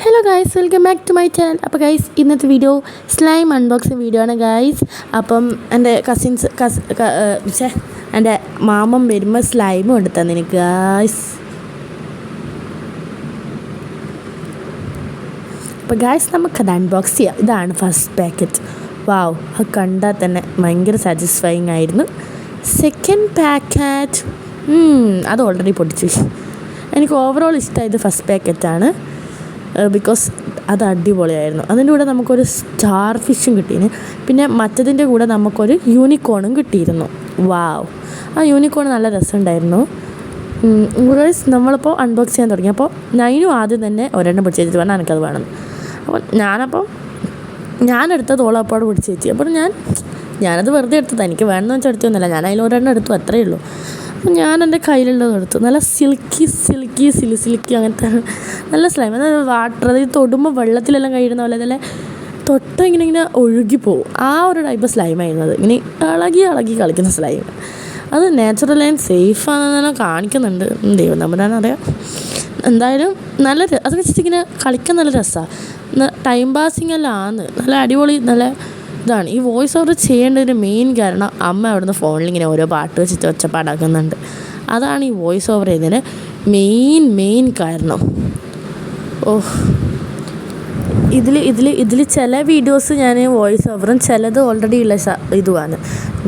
Hello guys, welcome back to my channel. അപ്പോൾ guys, ഇന്നത്തെ video slime unboxing video ആണ് guys. അപ്പം എൻ്റെ എൻ്റെ മാമൻ വരുമ്പോൾ സ്ലൈമും എടുത്തു തന്നെ ഗൈസ്. അപ്പോൾ ഗൈസ്, നമുക്കത് അൺബോക്സ് ചെയ്യാം. ഇതാണ് ഫസ്റ്റ് പാക്കറ്റ്. വാവ്, അത് കണ്ടാൽ തന്നെ ഭയങ്കര സാറ്റിസ്ഫൈങ് ആയിരുന്നു. സെക്കൻഡ് പാക്കറ്റ് അത് ഓൾറെഡി പൊട്ടിച്ചു. എനിക്ക് ഓവറോൾ ഇഷ്ടമായത് ഫസ്റ്റ് പാക്കറ്റാണ്. ബിക്കോസ് അത് അടിപൊളിയായിരുന്നു. അതിൻ്റെ കൂടെ നമുക്കൊരു സ്റ്റാർ ഫിഷും കിട്ടീന്. പിന്നെ മറ്റതിൻ്റെ കൂടെ നമുക്കൊരു യൂണിക്കോണും കിട്ടിയിരുന്നു. വാവ്, ആ യൂണിക്കോൺ നല്ല രസമുണ്ടായിരുന്നു. നമ്മളിപ്പോൾ അൺബോക്സ് ചെയ്യാൻ തുടങ്ങി. അപ്പോൾ നൈനും ആദ്യം തന്നെ ഒരെണ്ണം പിടിച്ച് വെച്ചിട്ട് പറഞ്ഞാൽ എനിക്കത് വേണം. അപ്പോൾ ഞാനെടുത്തത് ഓളപ്പോടെ പിടിച്ച് വെച്ചു. അപ്പോൾ ഞാനത് വെറുതെ എടുത്തതാണ്. എനിക്ക് വേണമെന്ന് വെച്ചാൽ എടുത്തൊന്നുമില്ല. ഞാൻ അതിൽ ഒരെണ്ണം എടുത്തു, അത്രയേ ഉള്ളൂ. അപ്പോൾ ഞാൻ എൻ്റെ കയ്യിലുള്ളത് എടുത്തു. നല്ല സിൽക്കി അങ്ങനത്തെ നല്ല സ്ലൈം. അതായത് വാട്ടർ, അതായത് തൊടുമ്പോൾ വെള്ളത്തിലെല്ലാം കഴിയുന്ന പോലെ അതല്ലേ ഇങ്ങനെ ഒഴുകിപ്പോവും. ആ ഒരു ടൈപ്പ് സ്ലൈമായിരുന്നത്. ഇങ്ങനെ ഇളകി കളിക്കുന്ന സ്ലൈം. അത് നാച്ചുറൽ ആൻഡ് സേഫാണെന്ന് തന്നെ കാണിക്കുന്നുണ്ട്. ദൈവം തമ്പുരാനറിയാം. എന്തായാലും നല്ല അത് വെച്ചിട്ടിങ്ങനെ കളിക്കാൻ നല്ല രസമാണ്. ടൈം പാസിങ് എല്ലാം ആണ്. നല്ല അടിപൊളി നല്ല ഇതാണ്. ഈ വോയിസ് ഓവർ ചെയ്യേണ്ടതിൻ്റെ മെയിൻ കാരണം അമ്മ അവിടുന്ന് ഫോണിൽ ഇങ്ങനെ ഓരോ പാട്ട് വെച്ചിട്ട് ഒച്ചപ്പാടാക്കുന്നുണ്ട്. അതാണ് ഈ വോയിസ് ഓവർ ചെയ്യുന്നതിന് മെയിൻ കാരണം. ഇതിൽ ചില വീഡിയോസ് ഞാൻ വോയിസ് ഓവറും ചിലത് ഓൾറെഡി ഉള്ള ഇതുമാണ്.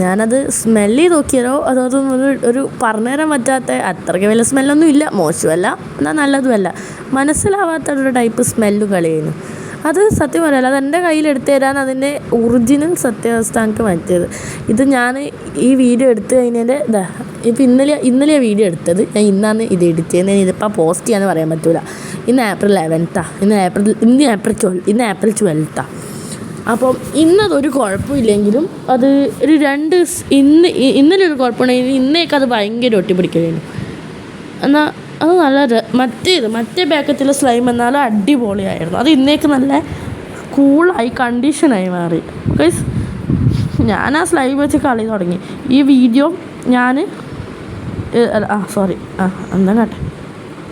ഞാനത് സ്മെല്ല് ചെയ്ത് നോക്കിയാലോ അതൊന്നും ഒരു പറഞ്ഞുതരാൻ പറ്റാത്ത അത്രയ്ക്ക് വലിയ സ്മെല്ലൊന്നും ഇല്ല. മോശമല്ല, എന്നാൽ നല്ലതുമല്ല. മനസ്സിലാവാത്ത ഒരു ടൈപ്പ് സ്മെല്ല് കളിയുന്നു. അത് സത്യം പറയല്ല, അതെൻ്റെ കയ്യിലെടുത്ത് തരാൻ അതിൻ്റെ ഒറിജിനൽ സത്യാവസ്ഥ എനിക്ക് പറ്റിയത്. ഇത് ഞാൻ ഈ വീഡിയോ എടുത്തു കഴിഞ്ഞതിൻ്റെ ഇപ്പം ഇന്നലെയാണ് വീഡിയോ എടുത്തത്. ഞാൻ ഇന്നാണ് ഇത് എഡിറ്റ് ചെയ്യുന്നത്. ഇതിപ്പോൾ പോസ്റ്റ് ചെയ്യാന്ന് പറയാൻ പറ്റില്ല. ഇന്ന് ഏപ്രിൽ 11th, ഇന്ന് ഏപ്രിൽ 12th. അപ്പം ഇന്നതൊരു കുഴപ്പമില്ലെങ്കിലും അത് ഒരു ഇന്നലെ ഒരു കുഴപ്പമുണ്ടെങ്കിൽ ഇന്നേക്ക് അത് ഭയങ്കര ഒട്ടിപ്പിടിക്കലായിരുന്നു. എന്നാൽ അത് നല്ല മറ്റേ പാക്കറ്റിലെ സ്ലൈം എന്നാലും അടിപൊളിയായിരുന്നു. അത് ഇന്നേക്ക് നല്ല കൂളായി കണ്ടീഷനായി മാറി. ഗൈസ്, ഞാൻ ആ സ്ലൈം വെച്ച് കളി തുടങ്ങി. ഈ വീഡിയോ ഞാൻ എന്താ കേട്ടെ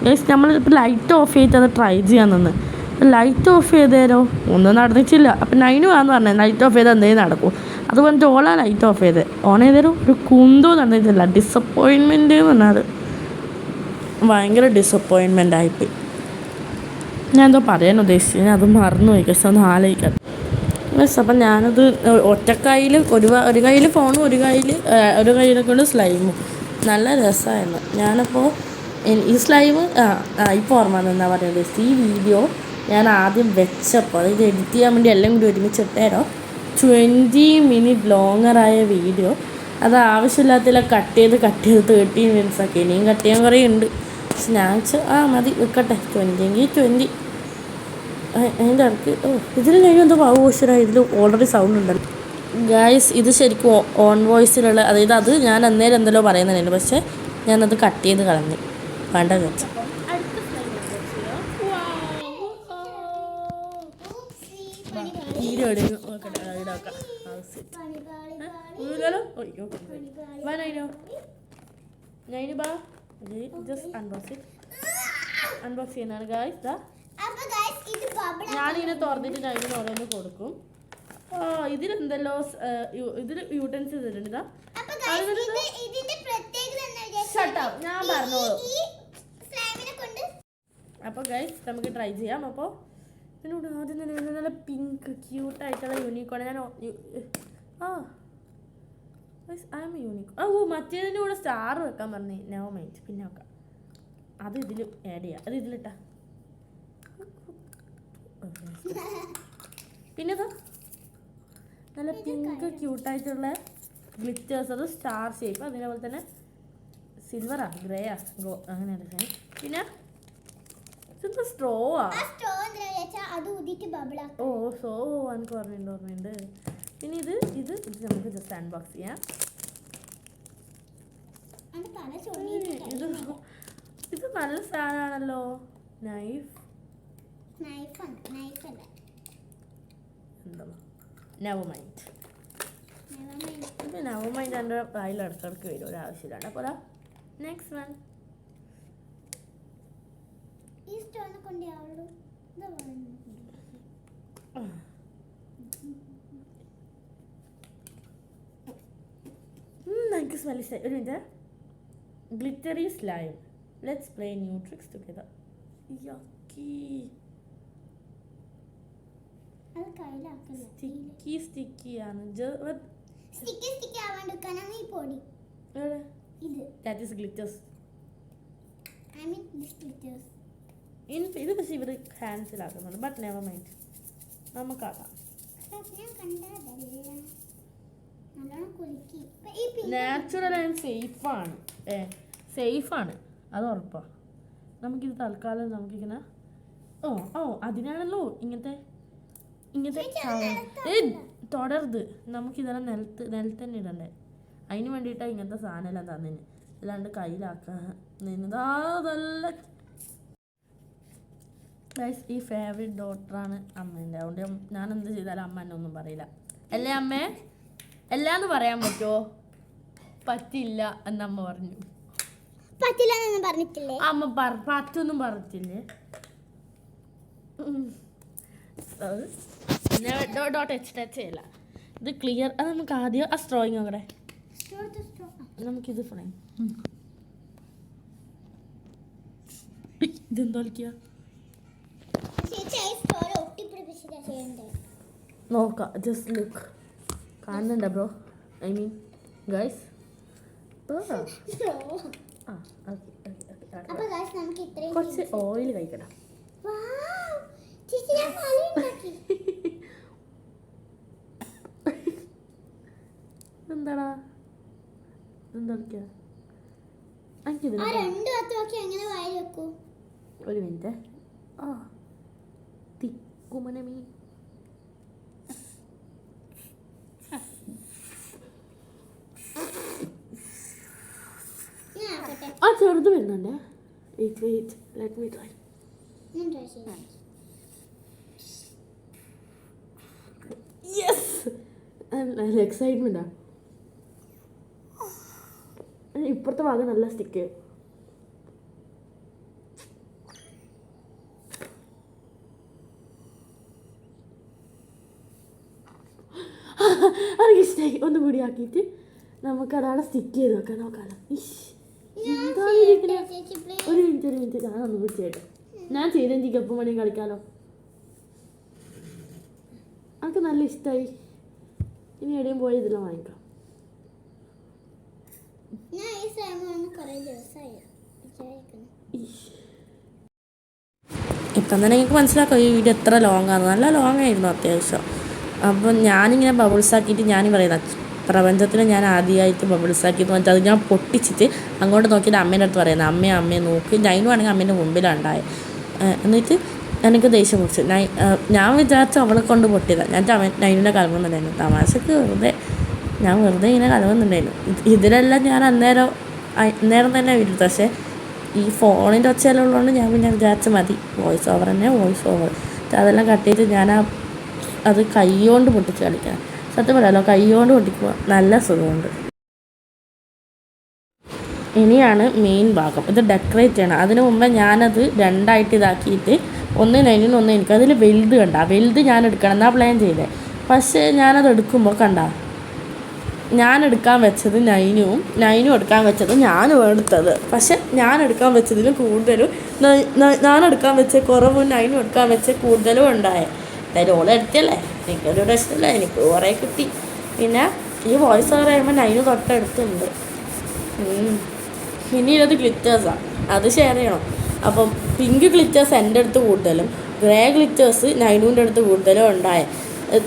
ഗൈസ്, നമ്മളിപ്പോൾ ലൈറ്റ് ഓഫ് ചെയ്തിട്ട് അത് ട്രൈ ചെയ്യാൻ നിന്ന്. ലൈറ്റ് ഓഫ് ചെയ്തേരോ ഒന്നും നടന്നിട്ടില്ല. അപ്പം നൈനും ആന്ന് പറഞ്ഞത് ലൈറ്റ് ഓഫ് ചെയ്താൽ എന്തെങ്കിലും നടക്കും. അത് പറഞ്ഞിട്ട് ലൈറ്റ് ഓഫ് ചെയ്തത് ഓൺ ചെയ്തേരോ ഒരു കുന്തോ നടന്നിട്ടില്ല. ഡിസപ്പോയിൻമെൻറ്റ് എന്ന് പറഞ്ഞാൽ ഭയങ്കര ഡിസപ്പോയിൻമെൻ്റ് ആയിപ്പോയി. ഞാൻ എന്തോ പറയാൻ ഉദ്ദേശിച്ചത്, അത് മറന്നുപോയി. പക്ഷെ ഒന്ന് ആലോചിക്കാം. അപ്പം ഞാനത് ഒറ്റക്കൈയിൽ ഒരു കയ്യിൽ ഫോണും ഒരു കയ്യിലെ കൊണ്ട് സ്ലൈമും നല്ല രസമായിരുന്നു. ഞാനപ്പോൾ ഈ സ്ലൈം ഇപ്പോൾ ഓർമ്മ എന്താ പറയുക, ഈ വീഡിയോ ഞാൻ ആദ്യം വെച്ചപ്പോൾ അതായത് എഡിറ്റ് ചെയ്യാൻ വേണ്ടി എല്ലാം കൂടി ഒരുമിച്ചിട്ടേരോ 20 മിനിറ്റ് ലോങ്ങറായ വീഡിയോ. അത് ആവശ്യമില്ലാത്തതിൽ കട്ട് ചെയ്ത് 13 minutes ആക്കി. ഇനിയും കട്ട് ചെയ്യാൻ കുറേ ഉണ്ട്. പക്ഷെ ഞാൻ മതി വെക്കട്ടെ. 20 അതിൻ്റെ ഇടയ്ക്ക് ഇതിൽ കഴിഞ്ഞ് എന്തോ ആഘോഷരായി. ഇതിൽ ഓൾറെഡി സൗണ്ട് ഉണ്ടല്ലോ ഗായ്സ്. ഇത് ശരിക്കും ഓൺ വോയിസിലുള്ള, അതായത് അത് ഞാൻ അന്നേരം എന്തെല്ലോ പറയുന്നതിന്, പക്ഷേ ഞാനത് കട്ട് ചെയ്ത് കളഞ്ഞു. വേണ്ട വെച്ച് അൺബോക്സ് ചെയ്യുന്നതാണ് ഗായ്സ്. ഞാനിങ്ങനെ തുറന്നിട്ട് അതിന് ഓരോന്ന് കൊടുക്കും. ഇതിലെന്തല്ലോ ഇതിൽ യൂട്ടൻസിൽസ് ഇട്ടുണ്ട്. ഞാൻ പറഞ്ഞോളൂ. അപ്പോൾ ഗൈസ്, നമുക്ക് ട്രൈ ചെയ്യാം. അപ്പോൾ ഇതിനോട് ആദ്യം തന്നെ നല്ല പിങ്ക് ക്യൂട്ടായിട്ടുള്ള യൂണിക്കോൺ. ഞാൻ ഐ എം യൂണിക്കോൺ. മറ്റേതിൻ്റെ കൂടെ സ്റ്റാർ വെക്കാൻ പറഞ്ഞേ. നെവർ മൈൻഡ്, പിന്നെ വെക്കാം. അത് ഇതിൽ ആഡ് ചെയ്യാം. അത് ഇതിലിട്ടാ. പിന്നെ നല്ല പിങ്ക് ക്യൂട്ടായിട്ടുള്ള ഗ്ലിറ്റേഴ്സ്. അത് സ്റ്റാർ ഷേപ്പ്. അതേപോലെ തന്നെ സിൽവറാ ഗ്രേയാ അങ്ങനെ. പിന്നെ സ്ട്രോ എനിക്ക് ഓർമ്മയുണ്ട്. പിന്നെ ഇത് നമുക്ക് ജസ്റ്റ് അൺബോക്സ് ചെയ്യാം. ഇത് നല്ല സാധനമാണല്ലോ. നൈഫ് എന്താ നെവർ മൈൻഡ്. നെവർ മൈൻഡ് എൻ്റെ കയ്യിൽ ഇടയ്ക്കിടയ്ക്ക് വരും, ഒരാവശ്യമില്ലാണ്. അപ്പോൾ നെക്സ്റ്റ് വൺ ഈ സ്റ്റോൺ കൊണ്ടേ ആവുള്ളൂ. എന്താ പറയുന്നത്? smelly slime. ഒരു minute. Glittery slime. Let's play new tricks together. Yucky. അത് കയ്യിലാക്കല്ലേ. Sticky ആണ്. സ്റ്റിക്കി ആവാണ്ടിരിക്കാനാണ് ഈ പൊടി. ഇത്. That is glitters. I mean this glitters. ഇത് പക്ഷേ ഇവർ ക്യാൻസലാക്കുന്നുണ്ട്. ബട്ട് നെവർ മൈൻഡ്, നമുക്കാക്കാം. നാച്ചുറൽ ആൻഡ് സേഫാണ്, അത് ഉറപ്പാണ്. നമുക്കിത് തൽക്കാലം നമുക്കിങ്ങനെ അതിനാണല്ലോ ഇങ്ങനത്തെ തുടരുത്. നമുക്കിതെല്ലാം നിലത്ത് തന്നെ ഇടണ്ടേ. അതിന് വേണ്ടിയിട്ടാണ് ഇങ്ങനത്തെ സാധനം എല്ലാം തന്നിന്. അല്ലാണ്ട് കയ്യിലാക്കാൻ നിന്നതല്ല. ഈ ഫേവറേറ്റ് ഡോട്ടറാണ് അമ്മേൻ്റെ. അതുകൊണ്ട് ഞാൻ എന്ത് ചെയ്താലും അമ്മ എന്നെ ഒന്നും പറയില്ല. അല്ലേ അമ്മേ? എല്ലാന്ന് പറയാൻ പറ്റുമോ? പറ്റില്ല എന്നമ്മ പറഞ്ഞു. അമ്മ പറ്റൊന്നും പറഞ്ഞിട്ടില്ലേ? ഡോട്ട് ടച്ച് ചെയ്യില്ല. ഇത് ക്ലിയർ. അത് നമുക്ക് ആദ്യം ആ സ്ട്രോയിങ് നോക്കട്ടെ. നമുക്കിത് ഫ്രൈ ഇതെന്താ കളിക്കുക നോക്കാം. Just look. കാണുന്നുണ്ടോ ബ്രോ? I mean guys. കുറച്ച് ഓയിൽ കഴിക്കണം. എന്താടാ എന്താ ഒരു മിനിറ്റ്. തിക്കുമനമീ ആ ചെറുത് വരുന്നുണ്ട്. Let me try. യെസ്, എക്സൈറ്റ്മെന്റാ. ഇപ്പുറത്തെ ഭാഗം നല്ല സ്റ്റിക്ക്. എനിക്ക് ഇഷ്ടമായി. ഒന്നും കൂടി ആക്കിയിട്ട് നമുക്കതാണ് സ്റ്റിക്ക് ചെയ്ത് വെക്കാൻ നോക്കാമല്ലോ. ഒരു മിനിറ്റ് ഞാൻ ഒന്നും കൂടി ചെയ്യട്ടെ. ഞാൻ ചെയ്തെങ്കിൽ എപ്പം വേണമെങ്കിൽ കളിക്കാമല്ലോ. അതൊക്കെ നല്ല ഇഷ്ടമായി. ഇനി എവിടെയും പോയി ഇതെല്ലാം വാങ്ങിക്കാം. ഇപ്പം തന്നെ നിങ്ങൾക്ക് മനസ്സിലാക്കാം ഈ വീഡിയോ എത്ര ലോങ് ആണ്. നല്ല ലോങ് ആയിരുന്നു അത്യാവശ്യം. അപ്പം ഞാനിങ്ങനെ ബബിൾസ് ആക്കിയിട്ട് ഞാൻ പറയുന്നത് പ്രപഞ്ചത്തിൽ ഞാൻ ആദ്യമായിട്ട് ബബിൾസ് ആക്കിയെന്ന് പറഞ്ഞാൽ അത് ഞാൻ പൊട്ടിച്ചിട്ട് അങ്ങോട്ട് നോക്കിയിട്ട് അമ്മേൻ്റെ അടുത്ത് പറയുന്നത് അമ്മയെ നോക്കി. നൈനുവാണെങ്കിൽ അമ്മേൻ്റെ മുമ്പിലുണ്ടായത്. എന്നിട്ട് എനിക്ക് ദേഷ്യം പിടിച്ചു. ഞാൻ വിചാരിച്ചു അവളെ കൊണ്ട് പൊട്ടിയതാണ്. ഞാൻ നൈനുവിനെ കലങ്ങുന്നുണ്ടായിരുന്നു. തമാശക്ക് ഞാൻ വെറുതെ ഇങ്ങനെ കലങ്ങുന്നുണ്ടായിരുന്നു. ഇതിലെല്ലാം ഞാൻ അന്നേരം തന്നെ വിട്ടു. പക്ഷേ ഈ ഫോണിൻ്റെ ഒച്ചയെല്ലാം ഉള്ളതുകൊണ്ട് ഞാൻ പിന്നെ വിചാരിച്ച മതി വോയിസ് ഓവർ തന്നെ. വോയിസ് ഓവർ അതെല്ലാം കട്ട് ചെയ്ത് ഞാൻ അത് കൈകൊണ്ട് പൊട്ടിച്ച് കളിക്കാം. സത്യം പറയാമല്ലോ, കൈകൊണ്ട് പൊട്ടിക്കുക നല്ല സുഖമുണ്ട്. ഇനിയാണ് മെയിൻ ഭാഗം. ഇത് ഡെക്കറേറ്റ് ചെയ്യണം. അതിന് മുമ്പേ ഞാനത് രണ്ടായിട്ട് ഇതാക്കിയിട്ട് ഒന്ന് നൈനിന് ഒന്ന് എനിക്ക്. അതിൽ വലുത് കണ്ട വലുത് ഞാൻ എടുക്കണം എന്നാ പ്ലാൻ ചെയ്തേ. പക്ഷേ ഞാനത് എടുക്കുമ്പോൾ ഞാൻ എടുക്കാൻ വെച്ചത് നൈനും എടുക്കാൻ വെച്ചത് ഞാനും എടുത്തത്. പക്ഷെ ഞാൻ എടുക്കാൻ വെച്ചതിലും കൂടുതലും ഞാൻ എടുക്കാൻ വെച്ച കുറവും നൈനും എടുക്കാൻ വെച്ച കൂടുതലും ഉണ്ടായേ. എന്തായാലും ഓളെ എടുത്തല്ലേ, എനിക്കൊരു പ്രശ്നമില്ല, എനിക്ക് കുറേ കിട്ടി. പിന്നെ ഈ വോയിസ് ഓവർ കഴിയുമ്പോൾ നൈന് തൊട്ടടുത്തുണ്ട്. ഇനി ഇത് ഗ്ലിറ്റേഴ്സാണ്, അത് ഷെയർ ചെയ്യണം. അപ്പം പിങ്ക് ഗ്ലിറ്റേഴ്സ് എൻ്റെ അടുത്ത് കൂടുതലും ഗ്രേ ഗ്ലിറ്റേഴ്സ് നൈനുവിൻ്റെ അടുത്ത് കൂടുതലും ഉണ്ടായേ.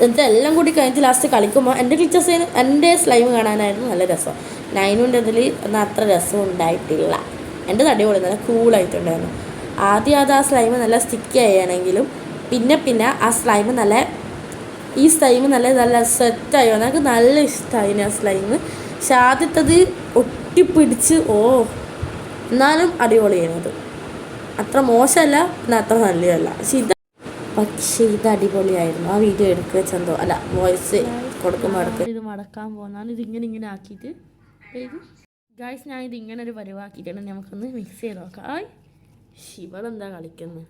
ഇതെല്ലാം കൂടി കഴിഞ്ഞിട്ട് ലാസ്റ്റ് കളിക്കുമ്പോൾ എൻ്റെ ഗ്ലിറ്റേഴ്സിന് എൻ്റെ സ്ലൈം കാണാനായിരുന്നു നല്ല രസം. നൈനുവിൻ്റെ ഇതിൽ എന്നാൽ അത്ര രസം ഉണ്ടായിട്ടില്ല. എൻ്റെ അടിപൊളി നല്ല കൂളായിട്ടുണ്ടായിരുന്നു. ആദ്യം ആ സ്ലൈം നല്ല സ്റ്റിക്കി ആയാണെങ്കിലും പിന്നെ ആ സ്ലൈം ഈ സ്ലൈം നല്ല സെറ്റായി. എനിക്ക് നല്ല ഇഷ്ടമായി ആ സ്ലൈം. പക്ഷെ ആദ്യത്തത് ഒട്ടിപ്പിടിച്ച് എന്നാലും അടിപൊളിയായിരുന്നത്. അത്ര മോശമല്ല എന്നാൽ അത്ര നല്ലതല്ല. പക്ഷേ ഇത് അടിപൊളിയായിരുന്നു. ആ വീഡിയോ എടുക്കുക വെച്ചെന്തോ അല്ല വോയിസ് കൊടുക്കുമ്പോൾ ഇത് മടക്കാൻ പോകുന്നതാണ്. ഇതിങ്ങനെ ആക്കിയിട്ട് ഗൈസ് ഞാൻ ഇതിങ്ങനെ ഒരു പരിവാക്കിയിട്ടാണ്. നമുക്കൊന്ന് മിക്സ് ചെയ്ത് നോക്കാം. ശിവളെന്താ കളിക്കുന്നത്?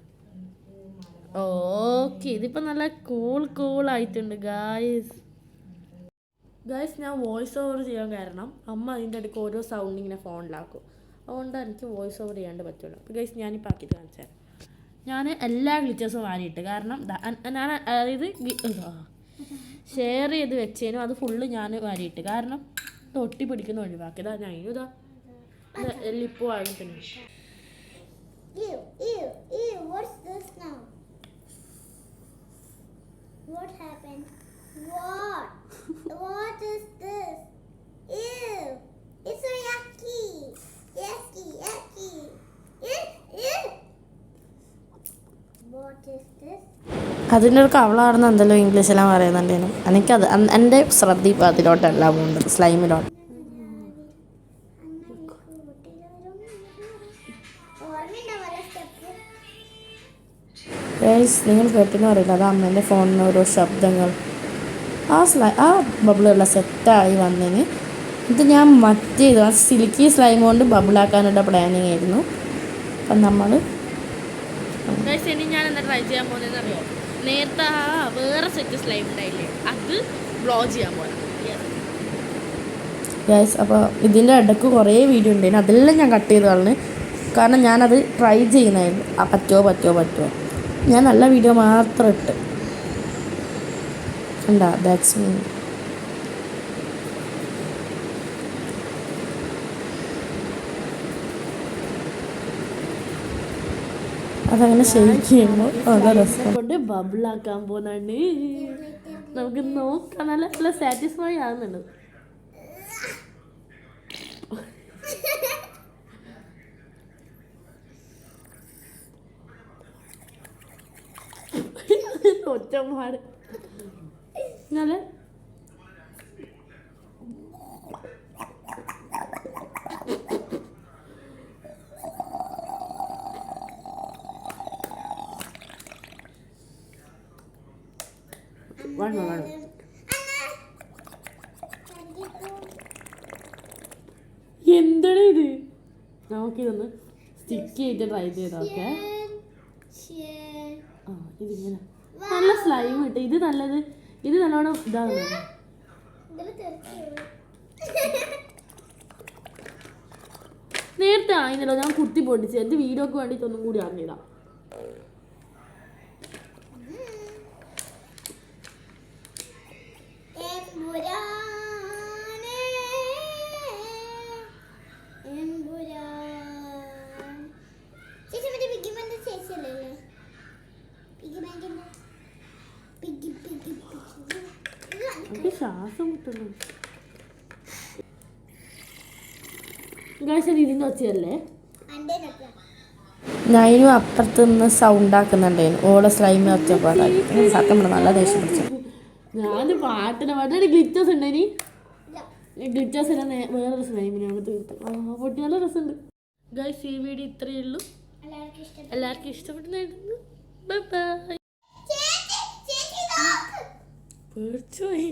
ഓക്കെ, ഇതിപ്പോൾ നല്ല കൂളായിട്ടുണ്ട് ഗായ്സ്. ഗൈസ് ഞാൻ വോയിസ് ഓവർ ചെയ്യാൻ കാരണം അമ്മ അതിൻ്റെ ഇടയ്ക്ക് ഓരോ സൗണ്ട് ഇങ്ങനെ ഫോണിലാക്കും. അതുകൊണ്ട് എനിക്ക് വോയിസ് ഓവർ ചെയ്യാണ്ട് പറ്റുള്ളൂ. അപ്പോൾ ഗൈസ് ഞാനിപ്പോൾ ആക്കിയിട്ട് കാണിച്ചു തരാം. ഞാൻ എല്ലാ ഗ്ലിച്ചേഴ്സും വാരിയിട്ട് കാരണം ഞാൻ അതായത് ഷെയർ ചെയ്ത് വെച്ചേനും അത് ഫുള്ള് ഞാൻ വാരിയിട്ട് കാരണം തൊട്ടി പിടിക്കുന്ന ഒഴിവാക്കിയതാ. ഞാൻ ഇതാ എല്ലിപ്പോ ആയിട്ടുണ്ട്. What's this now? What happened? What is this? Ew! It's so yucky! Yucky! Ew! What is this? അതിൻ്റെ ഒരു കവളാണെന്ന് എന്തെല്ലോ ഇംഗ്ലീഷെല്ലാം പറയുന്നുണ്ടേനും. എനിക്കത് എൻ്റെ ശ്രദ്ധ ഇപ്പോൾ അതിലോട്ടല്ല പോകുന്നത്, സ്ലൈമിലോട്ട്. നിങ്ങൾ കേട്ടെന്ന് പറയില്ല, അത് അമ്മേൻ്റെ ഫോണിന് ഓരോ ശബ്ദങ്ങൾ. ആ ബബിളെല്ലാം സെറ്റായി വന്നതിന് ഇത് ഞാൻ മറ്റേത് ആ സിൽക്കി സ്ലൈം കൊണ്ട് ബബിളാക്കാനുള്ള പ്ലാനിങ് ആയിരുന്നു. അപ്പം നമ്മൾ ഇനി ഞാൻ എന്താ ട്രൈ ചെയ്യാൻ പോകുന്നതെന്ന് അറിയാം. നേരത്തെ വേറെ സെറ്റ് സ്ലൈം ഉണ്ടായില്ലേ, അത് ബ്ലോ ചെയ്യാൻ പോകാം. ഗ്യാസ് അപ്പോൾ ഇതിൻ്റെ ഇടയ്ക്ക് കുറേ വീഡിയോ ഉണ്ടായിരുന്നു, അതെല്ലാം ഞാൻ കട്ട് ചെയ്ത് കളഞ്ഞ്. കാരണം ഞാനത് ട്രൈ ചെയ്യുന്നതായിരുന്നു. പറ്റുമോ ഞാൻ നല്ല വീഡിയോ മാത്രം ഇട്ട് ഉണ്ടാ. That's me. അതങ്ങനെ ശരിക്കുമ്പോൾ അതാ രസം കൊണ്ട് ബബിളാക്കാൻ പോകുന്നുണ്ട്. നമുക്ക് നോക്കാം, നല്ല സാറ്റിസ്ഫൈ ആകുന്നുണ്ട്. ഒറ്റപ്പാട് നല്ല വേണം. എന്താണ് ഇത്? നമുക്കിതൊന്ന് സ്റ്റിക്ക് ചെയ്ത് ട്രൈ ചെയ്തോക്കെ. ഇതിങ്ങനെ നല്ല സ്ലൈം കിട്ടും. ഇത് നല്ലത്, ഇത് നല്ലോണം ഇതാണ്. നേരത്തെ ആയിരുന്നല്ലോ ഞാൻ കുത്തി പൊട്ടിച്ച്. എൻ്റെ വീഡിയോക്ക് വേണ്ടിയിട്ട് ഒന്നും കൂടി അറിഞ്ഞിടാം. എനിക്ക് ശ്വാസം മുട്ടുന്നു. ഗൈസ് ഇതിൻ്റെ ഒച്ചയല്ലേ? ഞാനും അപ്പുറത്ത് നിന്ന് സൗണ്ട് ആക്കുന്നുണ്ടായിരുന്നു. ഓളെ സ്ലൈമ് ഒച്ചപ്പാടായി. സത്യം പറഞ്ഞാൽ നല്ല ദേഷ്യം പിടിച്ചു. ഞാൻ പാട്ടിന് ഗ്ലിറ്റേഴ്സ് ഉണ്ടായി. ഗ്ലിറ്റേഴ്സ് വേറൊരു സ്ലൈമിനാണ് തീർത്ത്. പൊട്ടി നല്ല രസമുണ്ട്. ഗൈസ് ഈ വീഡിയോ ഇത്രയേ ഉള്ളൂ. എല്ലാവർക്കും ഇഷ്ടപ്പെടുന്നായിരുന്നു. Bye bye. പേടിച്ചു പോയി.